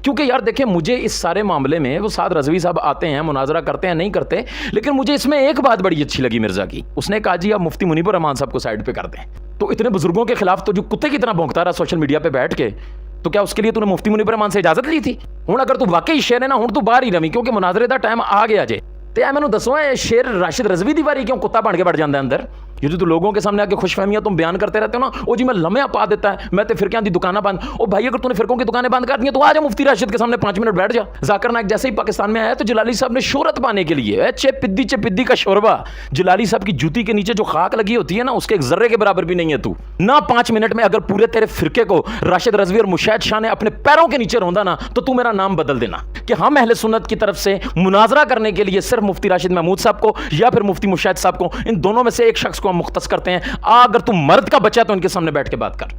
کیونکہ یار دیکھیں مجھے اس سارے معاملے میں وہ سعد رضوی صاحب آتے ہیں مناظرہ کرتے ہیں نہیں کرتے, لیکن مجھے اس میں ایک بات بڑی اچھی لگی مرزا کی, اس نے کہا جی آپ مفتی منیب الرحمان صاحب کو سائڈ پہ کر دیں. تو اتنے بزرگوں کے خلاف تو جو کتے کی طرح بھونکتا رہا سوشل میڈیا پہ بیٹھ کے, تو کیا اس کے لیے تو نے مفتی منیب الرحمان سے اجازت لی تھی؟ ہوں اگر تو واقعی شیر ہے نا, ہوں تو باہر ہی رمی, کیونکہ مناظرے دا ٹائم آ گیا جے. تے اے مینوں دسو اے شیر راشد رضوی دی واری کیوں کتا بن کے بڑھ جاندا ہے اندر؟ یہ جو لوگوں کے سامنے آ کے خوش فہمیاں تم بیان کرتے رہتے ہو نا, وہ جی میں لمحہ پا دیتا ہے, میں تے فرقیاں دی دکانیں بند. او بھائی اگر تو نے فرقوں کی دکانیں بند کر دی تو آ جا مفتی راشد کے سامنے 5 منٹ بیٹھ جا. ذاکر نائک جیسے ہی پاکستان میں آیا تو جلالی صاحب نے شہرت پانے کے لیے چے پدی کا شوربہ, جلالی صاحب کی جوتی کے نیچے جو خاک لگی ہوتی ہے نا اس کے ایک ذرے کے برابر بھی نہیں ہے تو. نہ 5 منٹ میں اگر پورے تیرے فرقے کو راشد رضوی اور مشاہد شاہ نے اپنے پیروں کے نیچے روندا نا, تو میرا نام بدل دینا کہ ہم اہل سنت کی طرف سے مناظرہ کرنے کے لیے صرف مفتی راشد محمود صاحب کو یا پھر مفتی مشاہد صاحب کو, ان دونوں میں سے ایک شخص کو ہم مختص کرتے ہیں. اگر تم مرد کا بچہ تو ان کے سامنے بیٹھ کے بات کر.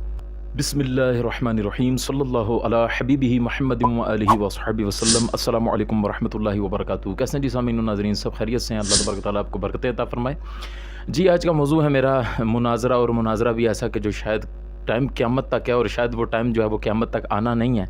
بسم اللہ الرحمن الرحیم, صلی اللہ علی حبیبہ محمد و آلہ وصحبہ وسلم. السلام علیکم ورحمۃ اللہ وبرکاتہ. کیسے ہیں جی سامعین و ناظرین, سب خیریت سے ہیں؟ اللہ تبارک و تعالیٰ آپ کو برکتیں عطا فرمائے. جی آج کا موضوع ہے میرا مناظرہ, اور مناظرہ بھی ایسا کہ جو شاید ٹائم قیامت تک ہے, اور شاید وہ ٹائم جو ہے وہ قیامت تک آنا نہیں ہے.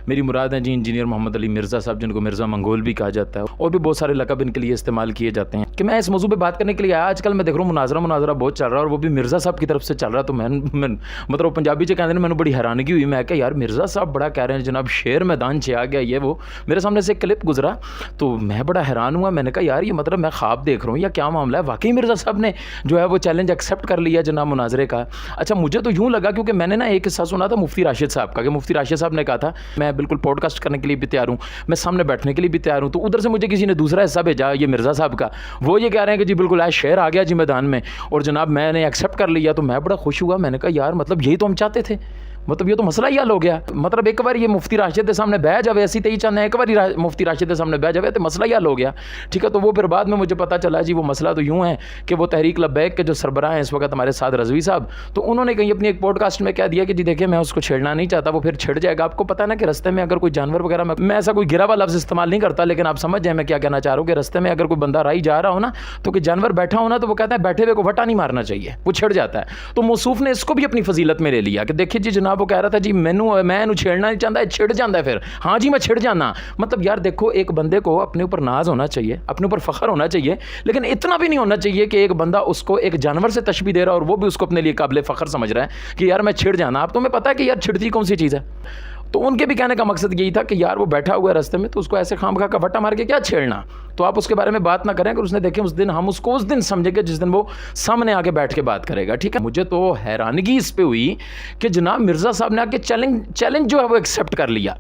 میری مراد ہیں جی انجینئر محمد علی مرزا صاحب, جن کو مرزا منگول بھی کہا جاتا ہے, اور بھی بہت سارے لقب ان کے لیے استعمال کیے جاتے ہیں. کہ میں اس موضوع پہ بات کرنے کے لیے آیا. آج کل میں دیکھ رہا ہوں مناظرہ بہت چل رہا ہے, اور وہ بھی مرزا صاحب کی طرف سے چل رہا ہے. تو میں مطلب پنجابی چ کہتے ہیں, میں نے بڑی حیرانگی ہوئی. میں کہ یار مرزا صاحب بڑا کہہ رہے ہیں جناب شیر میدان چ آ گیا, یہ وہ میرے سامنے سے ایک کلپ گزرا تو میں بڑا حیران ہوا. میں نے کہا یار یہ مطلب میں خواب دیکھ رہا ہوں یا کیا معاملہ ہے؟ واقعی مرزا صاحب نے جو ہے وہ چیلنج ایکسیپٹ کر لیا جناب مناظرے کا. اچھا مجھے تو یوں لگا, کیونکہ میں نے نا ایک قصہ سنا تھا مفتی راشد صاحب کا, کہ مفتی راشد صاحب نے کہا تھا میں بالکل پوڈ کاسٹ کرنے کے لیے بھی تیار ہوں, میں سامنے بیٹھنے کے لیے بھی تیار ہوں. تو ادھر سے مجھے کسی نے دوسرا حصہ بھیجا یہ مرزا صاحب کا, وہ یہ کہہ رہے ہیں کہ جی بالکل آج شعر آ گیا جی میدان میں, اور جناب میں نے ایکسیپٹ کر لیا. تو میں بڑا خوش ہوا. میں نے کہا یار مطلب یہی تو ہم چاہتے تھے, مطلب یہ تو مسئلہ ہی حل ہو گیا. مطلب ایک بار یہ مفتی راشد کے سامنے بہ جاوے, ایسی تھی چاہتے ہیں ایک بار مفتی راشد کے سامنے بہ جاوے تو مسئلہ ہی حل ہو گیا. ٹھیک ہے, تو وہ پھر بعد میں مجھے پتا چلا جی وہ مسئلہ تو یوں ہے کہ وہ تحریک لبیک کے جو سربراہ ہیں اس وقت ہمارے سعد رضوی صاحب, تو انہوں نے کہیں اپنی ایک پوڈ کاسٹ میں کہہ دیا کہ جی دیکھیں میں اس کو چھیڑنا نہیں چاہتا, وہ پھر چھڑ جائے گا. آپ کو پتا نا کہ رستے میں اگر کوئی جانور وغیرہ, میں ایسا کوئی گرا ہوا لفظ استعمال نہیں کرتا, لیکن آپ سمجھ جائیں میں کیا کہنا چاہ رہا ہوں, کہ رستے میں اگر کوئی بندہ راہی جا رہا ہو نا, تو کہ جانور بیٹھا ہو نا, تو وہ کہتا ہے بیٹھے ہوئے کو وٹا نہیں مارنا چاہیے, وہ چھڑ جاتا ہے. تو موصوف نے اس کو بھی اپنی فضیلت میں لے لیا کہ دیکھیے جی جناب وہ کہہ رہا تھا جی میں چھیڑنا نہیں چاہتا, چھڑ جاتا ہے پھر. ہاں جی میں چھڑ جانا. مطلب یار دیکھو ایک بندے کو اپنے اوپر ناز ہونا چاہیے, اپنے اوپر فخر ہونا چاہیے, لیکن اتنا بھی نہیں ہونا چاہیے کہ ایک بندہ اس کو ایک جانور سے تشبیہ دے رہا ہے اور وہ بھی اس کو اپنے لیے قابل فخر سمجھ رہا ہے کہ یار میں چھڑ جانا. اب تمہیں پتہ ہے کہ یار چھڑتی کون سی چیز ہے؟ تو ان کے بھی کہنے کا مقصد یہی تھا کہ یار وہ بیٹھا ہوا ہے راستے میں, تو اس کو ایسے خام خواہ کا وٹا مار کے کیا چھیڑنا. تو آپ اس کے بارے میں بات نہ کریں, کہ اس نے دیکھیں اس دن ہم اس کو اس دن سمجھیں گے جس دن وہ سامنے آ کے بیٹھ کے بات کرے گا. ٹھیک ہے, مجھے تو حیرانگی اس پہ ہوئی کہ جناب مرزا صاحب نے آ کے چیلنج جو ہے وہ ایکسیپٹ کر لیا.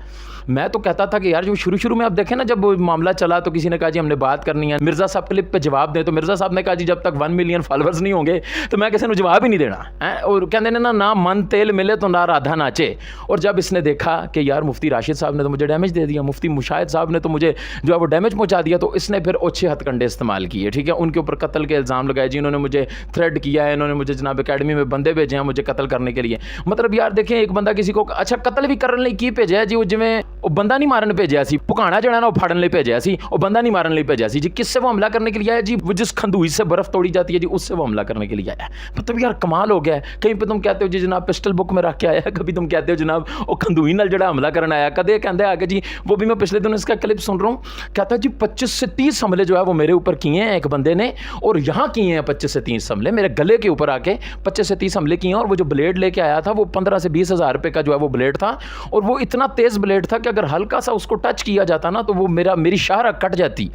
میں تو کہتا تھا کہ یار جو شروع میں آپ دیکھیں نا, جب وہ معاملہ چلا تو کسی نے کہا جی ہم نے بات کرنی ہے, مرزا صاحب کلپ پہ جواب دیں, تو مرزا صاحب نے کہا جی جب تک 1 ملین فالوورز نہیں ہوں گے تو میں کسی نے جواب ہی نہیں دینا. اور کہتے ہیں نا من تیل ملے تو نہ رادھا ناچے. اور جب اس نے دیکھا کہ یار مفتی راشد صاحب نے تو مجھے ڈیمیج دے دیا, مفتی مشاہد صاحب نے تو مجھے جو ہے وہ ڈیمیج پہنچا دیا, تو اس نے پھر اوچھے ہتھ کنڈے استعمال کیے. ٹھیک ہے, ان کے اوپر قتل کے الزام لگائے جی, انہوں نے مجھے تھریڈ کیا ہے, انہوں نے مجھے جناب اکیڈمی میں بندے بھیجے ہیں مجھے قتل کرنے کے لیے. مطلب یار دیکھیں ایک بندہ کسی کو اچھا قتل بھی کرنے لئی کی بھیجا جی, وہ جویں وہ بندہ نہیں مارن بھیجا سی, پکانا جڑا نا وہ پھاڑن لئی بھیجا سی, وہ بندہ نہیں مارن لئی بھیجا سی. جی کس سے وہ حملہ کرنے کے لیے آیا جی؟ وہ جس کھندوئی سے برف توڑی جاتی ہے جی اس سے وہ حملہ کرنے کے لیے آیا. مطلب یار کمال ہو گیا ہے. کہیں پہ تم کہتے ہو جی جناب پسٹل بک میں رکھ کے آیا, کبھی تم کہتے ہو جناب وہ کھندوئی نال جڑا حملہ کرنا آیا, کدے کہندے آگے جی وہ بھی میں پچھلے دن اس کا کلپ سن رہا ہوں, کہتا ہے جی 25 سے 30 حملے جو ہے وہ میرے اوپر کیے ہیں ایک بندے نے, اور یہاں کیے ہیں 25 سے 30 حملے میرے گلے کے اوپر آ کے 25 سے 30 حملے کیے ہیں. اور وہ جو بلیڈ لے کے آیا تھا وہ 15 سے 20 ہزار روپے کا جو ہے وہ بلیڈ تھا, اور وہ اتنا تیز بلیڈ تھا کہ اگر ہلکا سا اس کو ٹچ کیا جاتا نا تو وہ میری شاہراہ کٹ جاتی.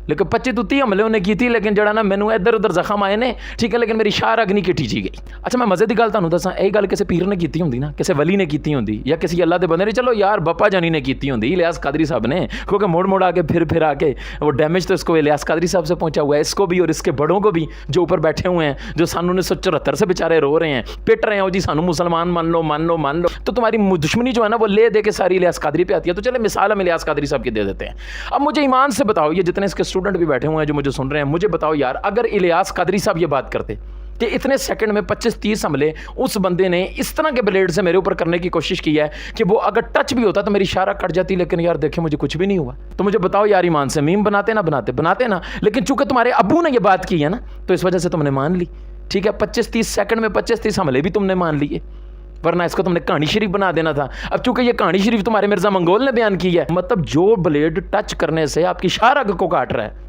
لیکن 25 تو 30 حملے انہیں کی تھی, لیکن جڑا نا مینوں ادھر ادھر زخم آئے نے. ٹھیک ہے, لیکن میری شاہراہ نہیں کٹی جی گئی. اچھا میں مزے دی گل تانوں دساں, یہ گل کسی پیر نے کیتی ہوندی نا, کسی ولی نے کیتی ہوندی, یا کسی اللہ دے بندے نے, چلو یار بپا جانی نے کیتی ہوندی, الیاس قادری صاحب نے, کیونکہ موڑ آ کے پھر آ کے وہ ڈیمیج تو اس کو الیاس قادری صاحب سے پہنچا ہوا ہے, اس کو بھی اور اس کے بڑوں کو بھی جو اوپر بیٹھے ہوئے ہیں, جو سن 1974 سے بیچارے رو رہے ہیں, پٹ رہے ہیں جی سانو مسلمان مان لو. تو تمہاری دشمنی جو ہے نا وہ لے دے کے ساری الیاس قادری پہ آتی ہے. تو چلے مثال ہم الیاس قادری صاحب کی دے دیتے ہیں. اب مجھے ایمان سے بتاؤ, یہ جتنے اس کے اسٹوڈنٹ بھی بیٹھے ہوئے ہیں جو مجھے سن رہے ہیں, مجھے بتاؤ یار اگر الیاس قادری صاحب یہ بات کرتے کہ اتنے سیکنڈ میں 25-30 حملے اس بندے نے اس طرح کے بلیڈ سے میرے اوپر کرنے کی کوشش کی ہے کہ وہ اگر ٹچ بھی ہوتا تو میری شاہراہ کٹ جاتی, لیکن یار دیکھیں مجھے کچھ بھی نہیں ہوا. تو مجھے بتاؤ یار ایمان سے, میم بناتے نا, لیکن چونکہ تمہارے ابو نے یہ بات کی ہے نا تو اس وجہ سے تم نے مان لی. ٹھیک ہے, 25-30 سیکنڈ میں 25-30 حملے بھی تم نے مان لیے. ورنہ اس کو تم نے کہانی شریف بنا دینا تھا. اب چونکہ یہ کہانی شریف تمہارے مرزا منگول نے بیان کی ہے, مطلب جو بلیڈ ٹچ کرنے سے آپ کی شاہ رگ کو کاٹ رہا ہے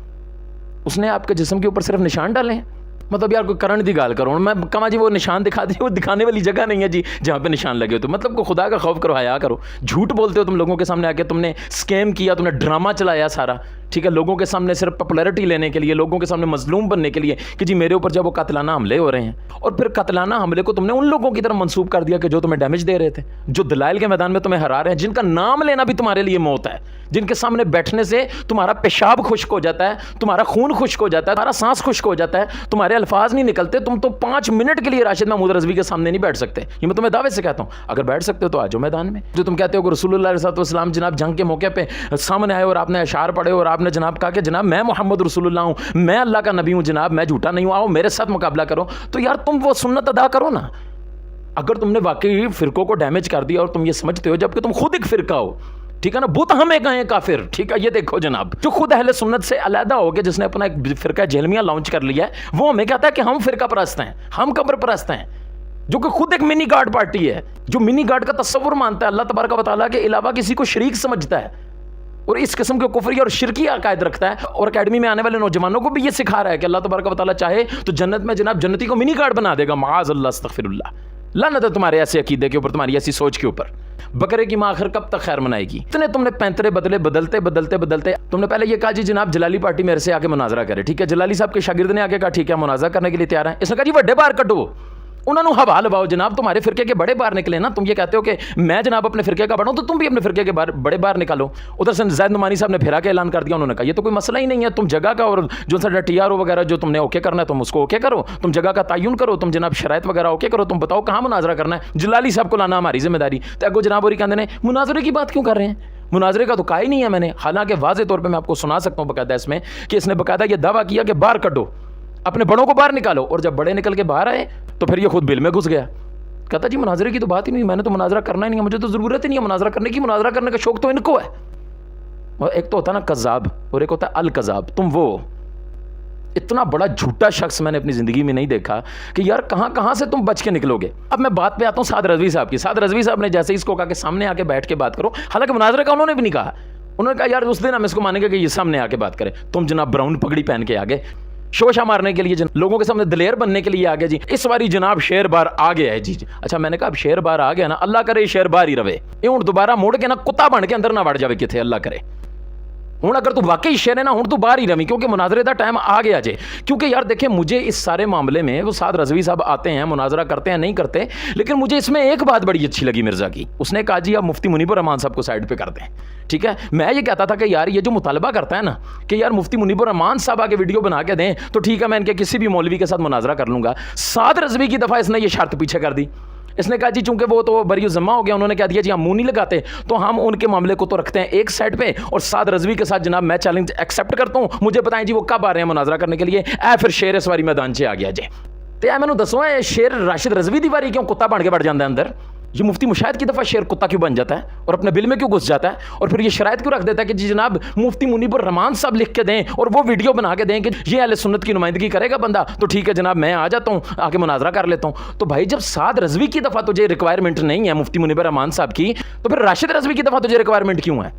اس نے آپ کے جسم کے اوپر صرف نشان ڈالے ہیں. مطلب یار کوئی کرنٹ دی گال کرو, میں کہاں جی وہ نشان دکھا دی, وہ دکھانے والی جگہ نہیں ہے جی جہاں پہ نشان لگے ہوتے. مطلب کو خدا کا خوف کرو, حیا کرو. جھوٹ بولتے ہو تم لوگوں کے سامنے آ کے, تم نے اسکیم کیا, تم نے ڈرامہ چلایا سارا, ٹھیک ہے, لوگوں کے سامنے صرف پاپولیرٹی لینے کے لیے, لوگوں کے سامنے مظلوم بننے کے لیے کہ جی میرے اوپر جب وہ قاتلانہ حملے ہو رہے ہیں. اور پھر قاتلانہ حملے کو تم نے ان لوگوں کی طرف منسوب کر دیا کہ جو تمہیں ڈیمیج دے رہے تھے, جو دلائل کے میدان میں تمہیں ہرا رہے ہیں, جن کا نام لینا بھی تمہارے لیے موت ہے, جن کے سامنے بیٹھنے سے تمہارا پیشاب خشک ہو جاتا ہے, تمہارا خون خشک ہو جاتا ہے, تمہارا سانس خشک ہو جاتا ہے, تمہارے الفاظ نہیں نکلتے. تم تو 5 منٹ کے لیے راشد محمود رضوی کے سامنے نہیں بیٹھ سکتے. یہ میں تمہیں دعوے سے کہتا ہوں, اگر بیٹھ سکتے ہو تو آ جاؤ میدان میں. جو تم کہتے ہو کہ رسول اللہ علیہ وسلم جناب جنگ کے موقع پہ سامنے آئے اور آپ نے اشعار پڑھے اور آپ نے جناب کہا کہ جناب میں محمد رسول اللہ ہوں, میں اللہ کا نبی ہوں, جناب میں جھوٹا نہیں ہوں, آؤ میرے ساتھ مقابلہ کرو. تو یار تم وہ سنت ادا کرو نا. اگر تم نے واقعی فرقوں کو ڈیمیج کر دیا اور تم یہ سمجھتے ہو جبکہ تم خود ایک فرقہ ہو, ٹھیک ہے نا, بت ہمیں کہیں کافر, ٹھیک ہے, یہ دیکھو جناب جو خود اہل سنت سے علیحدہ ہو کے جس نے اپنا ایک فرقہ جہلمیہ لانچ کر لیا ہے, وہ ہمیں کہتا ہے کہ ہم فرقہ پرست ہیں, ہم قبر پرست ہیں, جو کہ خود ایک منی گاڈ پارٹی ہے, جو منی گاڈ کا تصور مانتا ہے اللہ تبارک و تعالیٰ کے علاوہ کسی کو شریک سمجھتا ہے, اور اس قسم کے کفری اور شرکی عقائد رکھتا ہے, اور اکیڈمی میں آنے والے نوجوانوں کو بھی یہ سکھا رہا ہے کہ اللہ تبارک و تعالیٰ چاہے تو جنت میں جناب جنتی کو منی گاڈ بنا دے گا. معاذ اللہ, استغفر اللہ, لعنت ہے تمہارے ایسے عقیدے کے اوپر, تمہاری ایسی سوچ کے اوپر. بکرے کی ماں آخر کب تک خیر منائے گی؟ اتنے تم نے پینترے بدلتے تم نے پہلے یہ کہا جی جناب جلالی پارٹی میرے سے آ کے مناظرہ کرے, ٹھیک ہے, جلالی صاحب کے شاگرد نے آگے کہا ٹھیک ہے مناظرہ کرنے کے لیے تیار ہیں. اس نے کہا جی بڑے باہر کٹو, انہوں نے ہوا لواؤ, جناب تمہارے فرقے کے بڑے باہر نکلے نا. تم یہ کہتے ہو کہ میں جناب اپنے فرقے کا بڑا ہوں, تو تم بھی اپنے فرقے کے بڑے باہر نکالو. ادھر سے زید نعمانی صاحب نے پھیرا کے اعلان کر دیا, انہوں نے کہا یہ تو کوئی مسئلہ ہی نہیں ہے, تم جگہ کا اور جو سا ٹی آر او وغیرہ جو تم نے اوکے کرنا ہے تم اس کو اوکے کرو, تم جگہ کا تعین کرو, تم جناب شرائط وغیرہ اوکے کرو, تم بتاؤ کہاں مناظرہ کرنا ہے. جلالی صاحب کو لانا ہماری ذمہ داری. تو اگو جناب اور کہتے ہیں مناظرے کی بات کیوں کر رہے ہیں, مناظرے کا تو کہا ہی نہیں ہے میں نے. حالانکہ واضح طور پہ میں آپ کو سنا سکتا ہوں باقاعدہ اس میں کہ اس نے باقاعدہ یہ دعویٰ کیا کہ باہر کڈو, اپنے بڑوں کو باہر نکالو, اور جب بڑے نکل کے باہر آئے تو پھر یہ خود بل میں گھس گیا. کہتا جی مناظرے کی تو بات ہی نہیں, میں نے تو مناظرہ کرنا ہی نہیں ہے, مجھے تو ضرورت ہی نہیں ہے مناظرہ کرنے کی, مناظرہ کرنے کا شوق تو ان کو ہے. اور ایک تو ہوتا ہے نا کذاب اور ایک ہوتا ہے الکذاب. تم وہ اتنا بڑا جھوٹا شخص میں نے اپنی زندگی میں نہیں دیکھا کہ یار کہاں سے تم بچ کے نکلو گے. اب میں بات پہ آتا ہوں سعد رضوی صاحب کی. سعد رضوی صاحب نے جیسے اس کو کہا کہ سامنے آ کے بیٹھ کے بات کرو, حالانکہ مناظرے کا انہوں نے بھی نہیں کہا, انہوں نے کہا یار اس دن ہم اس کو مانیں گے کہ یہ سامنے آ کے بات کرے. تم جناب براؤن پگڑی پہن کے آگے شوشہ مارنے کے لیے, لوگوں کے سامنے دلیر بننے کے لیے آگے, جی اس باری جناب شیر بار آ گیا ہے. جی اچھا, میں نے کہا اب شیر بار آ گیا نا, اللہ کرے شیر بار ہی رہے, یہ ہوں دوبارہ موڑ کے نا کتا بن کے اندر نہ وڑ جاوے کتنے, اللہ کرے. ہوں اگر تو واقعی شیر ہے نا, ہوں تو باہر ہی رہی, کیونکہ مناظرے کا ٹائم آ گیا جے. کیونکہ یار دیکھیں مجھے اس سارے معاملے میں وہ سعد رضوی صاحب آتے ہیں, مناظرہ کرتے ہیں, نہیں کرتے, لیکن مجھے اس میں ایک بات بڑی اچھی لگی مرزا کی. اس نے کہا جی آپ مفتی منیب الرحمان صاحب کو سائڈ پہ کر دیں, ٹھیک ہے. میں یہ کہتا تھا کہ یار یہ جو مطالبہ کرتا ہے نا کہ یار مفتی منیب الرحمان صاحب آ کے ویڈیو بنا کے دیں تو ٹھیک ہے, میں ان کے کسی بھی مولوی کے ساتھ مناظرہ کر لوں گا. سعد رضوی کی دفعہ اس نے یہ شرط پیچھے کر دی. اس نے کہا جی چونکہ وہ تو بری ذمہ ہو گیا, انہوں نے کہہ دیا جی ہم منہ نہیں لگاتے, تو ہم ان کے معاملے کو تو رکھتے ہیں ایک سائڈ پہ, اور سعد رضوی کے ساتھ جناب میں چیلنج ایکسیپٹ کرتا ہوں. مجھے بتائیں جی وہ کب آ رہے ہیں مناظرہ کرنے کے لیے. پھر شیر اس واری میدان سے آ گیا جی. تو میں نے دسو شیر راشد رضوی دی واری کیوں کتا بن کے بڑھ جاتا ہے اندر. یہ مفتی مشاہد کی دفعہ شیر کتا کیوں بن جاتا ہے اور اپنے بل میں کیوں گھس جاتا ہے, اور پھر یہ شرائط کیوں رکھ دیتا ہے کہ جی جناب مفتی منیب الرحمان صاحب لکھ کے دیں اور وہ ویڈیو بنا کے دیں کہ یہ اہل سنت کی نمائندگی کرے گا بندہ, تو ٹھیک ہے جناب میں آ جاتا ہوں, آ کے مناظرہ کر لیتا ہوں. تو بھائی جب سعد رضوی کی دفعہ تجھے ریکوائرمنٹ نہیں ہے مفتی منیب الرحمان صاحب کی, تو پھر راشد رضوی کی دفعہ تجھے ریکوائرمنٹ کیوں ہے؟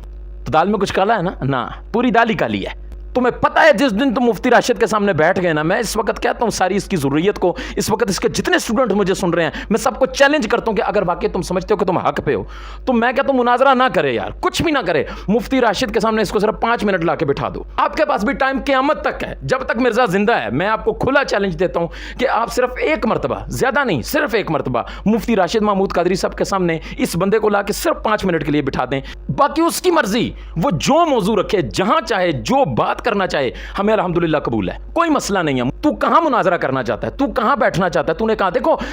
تو دال میں کچھ کالا ہے نا, پوری دال ہی کالی ہے. تمہیں پتہ ہے جس دن تم مفتی راشد کے سامنے بیٹھ گئے نا, میں اس وقت کہتا ہوں ساری اس کی ضروریت کو, اس وقت اس کے جتنے اسٹوڈنٹ مجھے سن رہے ہیں میں سب کو چیلنج کرتا ہوں کہ اگر واقعی تم سمجھتے ہو کہ تم حق پہ ہو تو میں کہتا ہوں مناظرہ نہ کرے یار, کچھ بھی نہ کرے. مفتی راشد کے سامنے اس کو صرف 5 منٹ لا کے بٹھا دو. آپ کے پاس بھی ٹائم قیامت تک ہے, جب تک مرزا زندہ ہے. میں آپ کو کھلا چیلنج دیتا ہوں کہ آپ صرف ایک مرتبہ, زیادہ نہیں صرف ایک مرتبہ, مفتی راشد محمود قادری صاحب کے سامنے اس بندے کو لا کے صرف 5 منٹ کے لیے بٹھا دیں. باقی اس کی مرضی, وہ جو موضوع رکھے, جہاں چاہے, جو بات کرنا چاہے, ہمیں الحمدللہ قبول ہے, کوئی مسئلہ نہیں ہے. تو کہاں مناظرہ کرنا چاہتا ہے, تو کہاں بیٹھنا چاہتا ہے, تو نے کہا دیکھو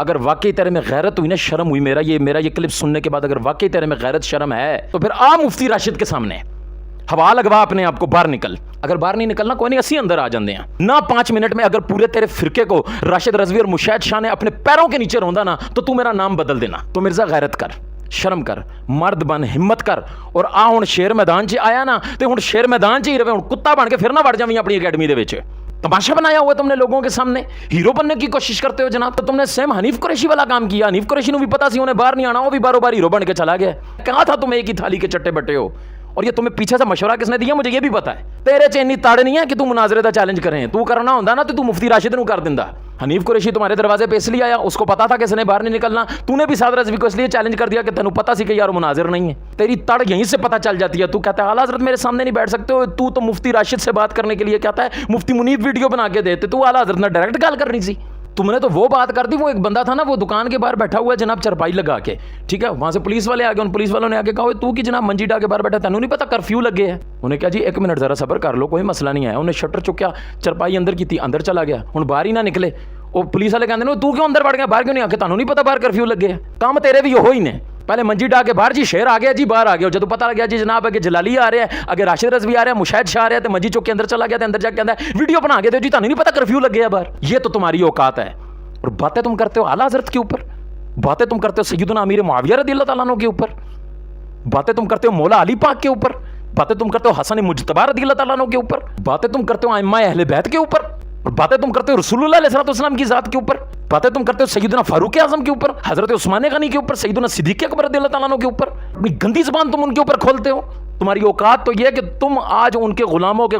اگر واقعی تیرے میں غیرت ہوئی نا, شرم ہوئی, میرا یہ کلپ سننے کے بعد اگر واقعی تیرے میں غیرت شرم ہے تو پھر آ مفتی راشد کے سامنے, ہوا لگوا اپنے آپ کو, باہر نکل. اگر باہر نہیں نکلنا کوئی نہیں, اسی اندر آ جاندے ہیں نہ 5 منٹ میں. اگر پورے تیرے فرقے کو راشد رضوی اور مشاہد شاہ نے اپنے پیروں کے نیچے روندا نا تو تو میرا نام بدل دینا. تو مرزا غیرت کر, شرم کر, مرد بن, ہمت کر, اور آ ہن شیر میدان 'چ آیا نا تے ہن شیر میدان 'چ ہی رہے, ہن کتا بن کے پھر نہ وڑ جاویں اپنی اکیڈمی دے وچ. تماشا بنایا ہوا تم نے لوگوں کے سامنے, ہیرو بننے کی کوشش کرتے ہو جناب. تو تم نے سیم حنیف قریشی والا کام کیا. حنیف قریشی نو بھی پتا سی انہیں باہر نہیں آنا, وہ بھی بارو بار ہیرو بن کے چلا گیا. کہا تھا تم ایک ہی تھالی کے چٹے بٹے ہو, اور یہ تمہیں پیچھے سے مشورہ کس نے دیا مجھے یہ بھی پتا ہے. تیرے چ اتنی تاڑ نہیں ہے کہ تو مناظرے دا چیلنج کریں. تو کرنا ہوندا نا تو مفتی راشد نو کر دیندا. حنیف قریشی تمہارے دروازے پہ اس لیے آیا, اس کو پتا تھا کہ اس نے باہر نہیں نکلنا. تو نے بھی سعد رضوی کو اس لیے چیلنج کر دیا کہ تینوں پتا سی کہ یار مناظر نہیں ہے. تیری تڑ یہیں سے پتا چل جاتی ہے. تو کہتا ہے اعلیٰ حضرت میرے سامنے نہیں بیٹھ سکتے ہو. تو مفتی راشد سے بات کرنے کے لیے کہتا ہے مفتی منیب ویڈیو بنا کے دیتے. تو اعلیٰ حضرت نے ڈائریکٹ گال کرنی سی. تم نے تو وہ بات کر دی. وہ ایک بندہ تھا نا, وہ دکان کے باہر بیٹھا ہوا ہے جناب چرپائی لگا کے, ٹھیک ہے, وہاں سے پولیس والے آ گئے. ان پولیس والوں نے آ کے کہا تو کہ جناب منجی ڈا کے باہر بیٹھا, تینوں نہیں پتا کرفیو لگے ہے. انہیں کہا جی 1 منٹ ذرا صبر کر لو, کوئی مسئلہ نہیں ہے. انہیں شٹر چکیا, چرپائی اندر کی تھی, اندر چلا گیا. ہن باہر ہی نہ نکلے. وہ پولیس والے کہتے ہیں تو کیوں اندر بڑھ گیا, باہر کیوں نہیں آ کے, تینوں نہیں پتا باہر کرفیو لگے ہے. کام تیرے بھی یہ ہی نے. پہلے منجی ڈا کے باہر جی شیر آ گیا, جی باہر آ گیا. جب پتا لگ گیا جی جناب اگے جلالی آ رہے ہیں, اگے راشد رضوی آ رہے ہیں, مشاہد شاہ آ رہے ہیں, تو منجی چوک کے اندر چلا گیا. اندر جا کے کہتا ہے ویڈیو بنا کے دو جی, تینوں نہیں پتا کرفیو لگ گیا باہر. یہ تو تمہاری اوقات ہے. اور باتیں تم کرتے ہو اعلیٰ حضرت کے اوپر, باتیں تم کرتے ہو سیدنا امیر معاویہ رضی اللہ تعالیٰ عنہ کے اوپر, باتیں تم کرتے ہو مولا علی پاک کے اوپر, باتیں تم کرتے ہو حسن مجتبی رضی اللہ تعالیٰ عنہ کے اوپر, باتیں تم کرتے ہو ائمہ اہل بیت کے اوپر, اور باتیں تم کرتے ہو رسول اللہ علیہ السلام کی ذات کے اوپر, باتیں تم کرتے ہو سیدنا فاروق اعظم کے اوپر, حضرت عثمان غنی کے اوپر, سیدنا صدیق اکبر رضی اللہ تعالیٰ عنہ کے اوپر. اپنی گندی زبان تم ان کے اوپر کھولتے ہو. تمہاری اوقات تو یہ ہے کہ تم آج ان کے غلاموں کے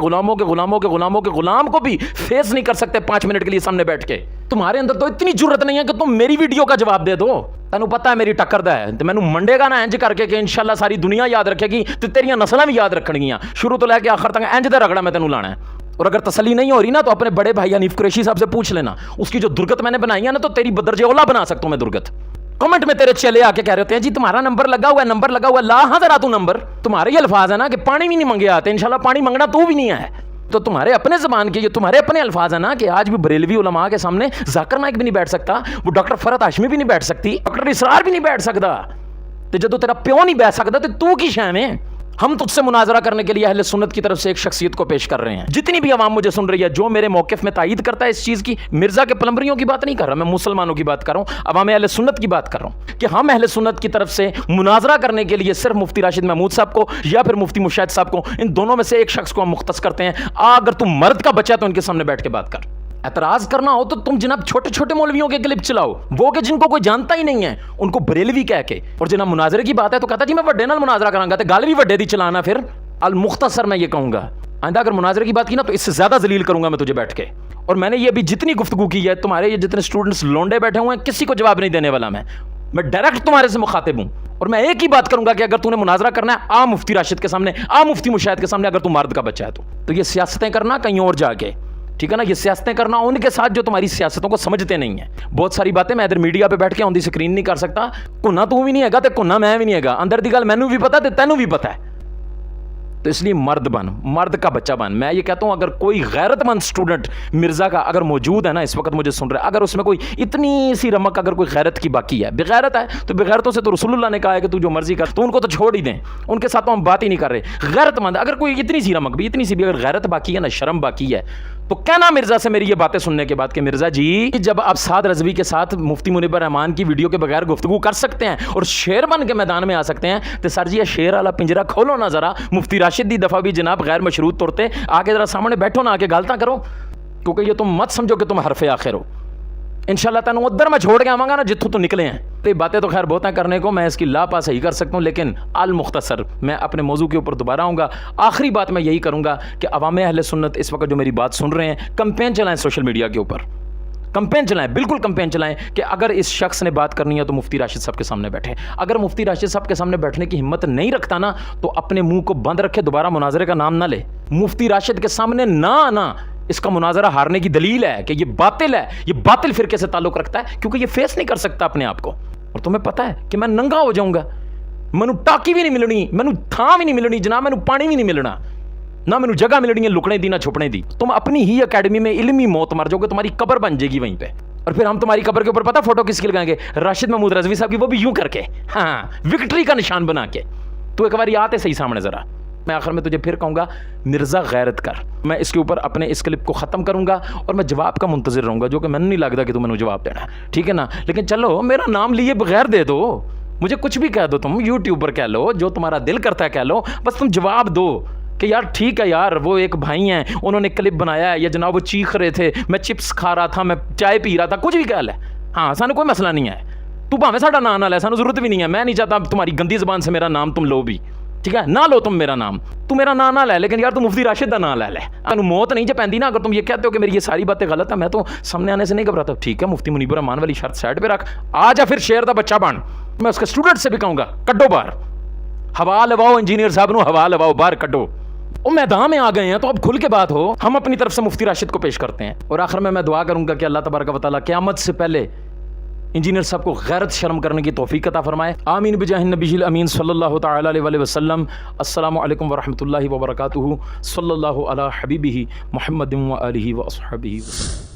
غلام کو بھی فیس نہیں کر سکتے 5 منٹ کے لیے سامنے بیٹھ کے. تمہارے اندر تو اتنی جرت نہیں ہے کہ تم میری ویڈیو کا جواب دے دو. تینوں پتا ہے میری ٹکر دا ہے, تو مینوں منڈے گا نا انج کر کے کہ انشاءاللہ ساری دنیا یاد رکھے گی, تو تیریاں نسلاں بھی یاد رکھن گیاں, شروع تو لے کے آخر تک انج دا رگڑا میں تینوں لانا ہے. اور اگر تسلی نہیں ہو رہی نا تو اپنے بڑے بھائی حنیف قریشی صاحب سے پوچھ لینا, اس کی جو درگت میں نے بنائی ہے نا, تو تیری بدرجہ اولا بنا سکتا ہوں میں درگت. کمنٹ میں تیرے چلے آ کے کہہ رہے ہوتے ہیں جی تمہارا نمبر لگا ہوا ہے, لا ہاں ذرا تو نمبر. تمہارے یہ الفاظ ہے نا کہ پانی بھی نہیں منگے آتے, انشاءاللہ پانی منگنا تو بھی نہیں ہے. تو تمہارے اپنے زبان کے, یہ تمہارے اپنے الفاظ ہیں نا کہ آج بھی بریلوی علماء کے سامنے ذاکر نائک بھی نہیں بیٹھ سکتا, وہ ڈاکٹر فرحت ہاشمی بھی نہیں بیٹھ سکتی, ڈاکٹر اسرار بھی نہیں بیٹھ سکتا. تو جدو تیرا پیو نہیں بیٹھ سکتا تو کی شے میں ہم تجھ سے مناظرہ کرنے کے لیے اہل سنت کی طرف سے ایک شخصیت کو پیش کر رہے ہیں. جتنی بھی عوام مجھے سن رہی ہے, جو میرے موقف میں تائید کرتا ہے اس چیز کی, مرزا کے پلمبریوں کی بات نہیں کر رہا میں, مسلمانوں کی بات کر رہا ہوں, عوام اہل سنت کی بات کر رہا ہوں کہ ہم اہل سنت کی طرف سے مناظرہ کرنے کے لیے صرف مفتی راشد محمود صاحب کو یا پھر مفتی مشاہد صاحب کو, ان دونوں میں سے ایک شخص کو ہم مختص کرتے ہیں. اگر تم مرد کا بچہ ہے تو ان کے سامنے بیٹھ کے بات کر. اعتراض کرنا ہو تو تم جناب چھوٹے چھوٹے مولویوں کے کلپ چلاؤ, وہ کہ جن کو کوئی جانتا ہی نہیں ہے ان کو بریلوی کہہ کے. اور جناب مناظرے کی بات ہے تو کہتا جی میں وڈے نال مناظرہ کراں گا, تے گل بھی وڈے دی چلانا. پھر المختصر میں یہ کہوں گا, آئندہ اگر مناظرے کی بات کی نا تو اس سے زیادہ ذلیل کروں گا میں تجھے بیٹھ کے. اور میں نے یہ بھی جتنی گفتگو کی ہے, تمہارے یہ جتنے اسٹوڈنٹس لونڈے بیٹھے ہوئے ہیں, کسی کو جواب نہیں دینے والا میں ڈائریکٹ تمہارے سے مخاطب ہوں. اور میں ایک ہی بات کروں گا کہ اگر تو نے مناظرہ کرنا ہے آ مفتی راشد کے سامنے, آ مفتی مشاہد کے سامنے, اگر تو مرد کا بچہ ہے تو یہ سیاستیں کرنا کہیں اور جا کے, ٹھیک ہے نا, یہ سیاستیں کرنا ان کے ساتھ جو تمہاری سیاستوں کو سمجھتے نہیں ہیں. بہت ساری باتیں میں ادھر میڈیا پہ بیٹھ کے آن دی سکرین نہیں کر سکتا. کنا تو بھی نہیں ہے گا, تے کنا میں بھی نہیں ہے گا, اندر دی گل مینوں بھی پتا تے تینوں بھی پتا ہے. تو اس لیے مرد بن, مرد کا بچہ بن. میں یہ کہتا ہوں اگر کوئی غیرت مند اسٹوڈنٹ مرزا کا اگر موجود ہے نا اس وقت مجھے سن رہا ہے, اگر اس میں کوئی اتنی سی رمک اگر کوئی غیرت کی باقی ہے, بغیرت ہے, تو بغیرتوں سے تو رسول اللہ نے کہا ہے کہ تو جو مرضی کر, تو ان کو تو چھوڑ ہی دیں, ان کے ساتھ تو ہم بات ہی نہیں کر رہے. غیرت مند اگر کوئی اتنی سی رمک بھی, اتنی سی بھی اگر غیرت باقی ہے نا, شرم باقی ہے, تو کہنا مرزا سے میری یہ باتیں سننے کے بعد کہ مرزا جی جب آپ سعد رضوی کے ساتھ مفتی منیب الرحمان کی ویڈیو کے بغیر گفتگو کر سکتے ہیں اور شیر بن کے میدان میں آ سکتے ہیں, تو سر جی یہ شیر والا پنجرا کھولو نا ذرا. مفتی راشد دی دفعہ بھی جناب غیر مشروط طور پہ آگے ذرا سامنے بیٹھو نا, آگے گالتا کرو, کیونکہ یہ تم مت سمجھو کہ تم حرف آخر ہو. انشاءاللہ تینوں ادھر میں چھوڑ کے آواں گا نا جتھوں تو نکلے ہیں. تو یہ باتیں تو خیر بہت ہیں کرنے کو, میں اس کی لا پا صحیح کر سکتا ہوں, لیکن المختصر میں اپنے موضوع کے اوپر دوبارہ آؤں گا. آخری بات میں یہی کروں گا کہ عوام اہل سنت اس وقت جو میری بات سن رہے ہیں, کمپین چلائیں سوشل میڈیا کے اوپر, کمپین چلائیں, بالکل کمپین چلائیں کہ اگر اس شخص نے بات کرنی ہے تو مفتی راشد صاحب کے سامنے بیٹھے. اگر مفتی راشد صاحب کے سامنے بیٹھنے کی ہمت نہیں رکھتا نا تو اپنے منہ کو بند رکھے, دوبارہ مناظرے کا نام نہ لے. مفتی راشد کے سامنے نہ آنا اس کا مناظرہ ہارنے کی دلیل ہے کہ یہ باطل ہے, یہ باطل فرقے سے تعلق رکھتا ہے, کیونکہ یہ فیس نہیں کر سکتا اپنے آپ کو. اور تمہیں پتہ ہے کہ میں ننگا ہو جاؤں گا, مینوں ٹاکی بھی نہیں ملنی, مینوں تھاں بھی نہیں ملنی جناب, مینوں پانی بھی نہیں ملنا, نہ مینوں جگہ ملنی ہے لکنے دی نہ چھپنے دی. تم اپنی ہی اکیڈمی میں علمی موت مر جاؤ گے, تمہاری قبر بن جائے گی وہیں پہ. اور پھر ہم تمہاری قبر کے اوپر پتہ فوٹو کس کی لگائیں گے؟ راشد محمود رضوی صاحب کی، وہ بھی یوں کر کے، ہاں وکٹری کا نشان بنا کے. تو ایک بار یہ آتے صحیح سامنے ذرا. میں آخر میں تجھے پھر کہوں گا مرزا غیرت کر. میں اس کے اوپر اپنے اس کلپ کو ختم کروں گا اور میں جواب کا منتظر رہوں گا، جو کہ میں نہیں لگتا کہ تم نے جواب دینا ہے، ٹھیک ہے نا. لیکن چلو میرا نام لیے بغیر دے دو، مجھے کچھ بھی کہہ دو، تم یوٹیوب پر کہہ لو، جو تمہارا دل کرتا ہے کہہ لو، بس تم جواب دو کہ یار ٹھیک ہے یار وہ ایک بھائی ہیں انہوں نے کلپ بنایا ہے، یا جناب وہ چیخ رہے تھے، میں چپس کھا رہا تھا، میں چائے پی رہا تھا، کچھ بھی کہہ لے. ہاں سانو کوئی مسئلہ نہیں ہے، تو بھاویں ساڈا نام نہ لے، سانو ضرورت بھی نہیں ہے. میں نہیں چاہتا تمہاری گندی زبان سے میرا نام تم لو بھی، ٹھیک ہے، نہ لو تم میرا نام، تو میرا نام نہ لے، لیکن یار تم مفتی راشد کا نام لے لے. تمہیں موت نہیں جے پیندی نا اگر تم یہ کہتے ہو کہ میری یہ ساری باتیں غلط ہیں. میں تو سامنے آنے سے نہیں گھبراتا. ٹھیک ہے مفتی منیب الرحمان والی شرط سائڈ پہ رکھ، آ جا پھر شیر دا بچہ بن. میں اس کے اسٹوڈنٹ سے بھی کہوں گا کڈو باہر، ہوا لواؤ انجینئر صاحب نو، ہوا لواؤ باہر کڈو. وہ میدان میں آ گئے ہیں تو اب کھل کے بات ہو. ہم اپنی طرف سے مفتی راشد کو پیش کرتے ہیں. اور آخر میں دعا کروں گا کہ اللہ تبارک و تعالیٰ قیامت سے پہلے انجینئر صاحب کو غیرت شرم کرنے کی توفیق عطا فرمائے. آمین بجاہ النبی الامین صلی اللہ تعالی علیہ وسلم. السلام علیکم ورحمۃ اللہ وبرکاتہ. صلی اللہ علی حبیبہ محمد و آلہ و اصحابہ وسلم.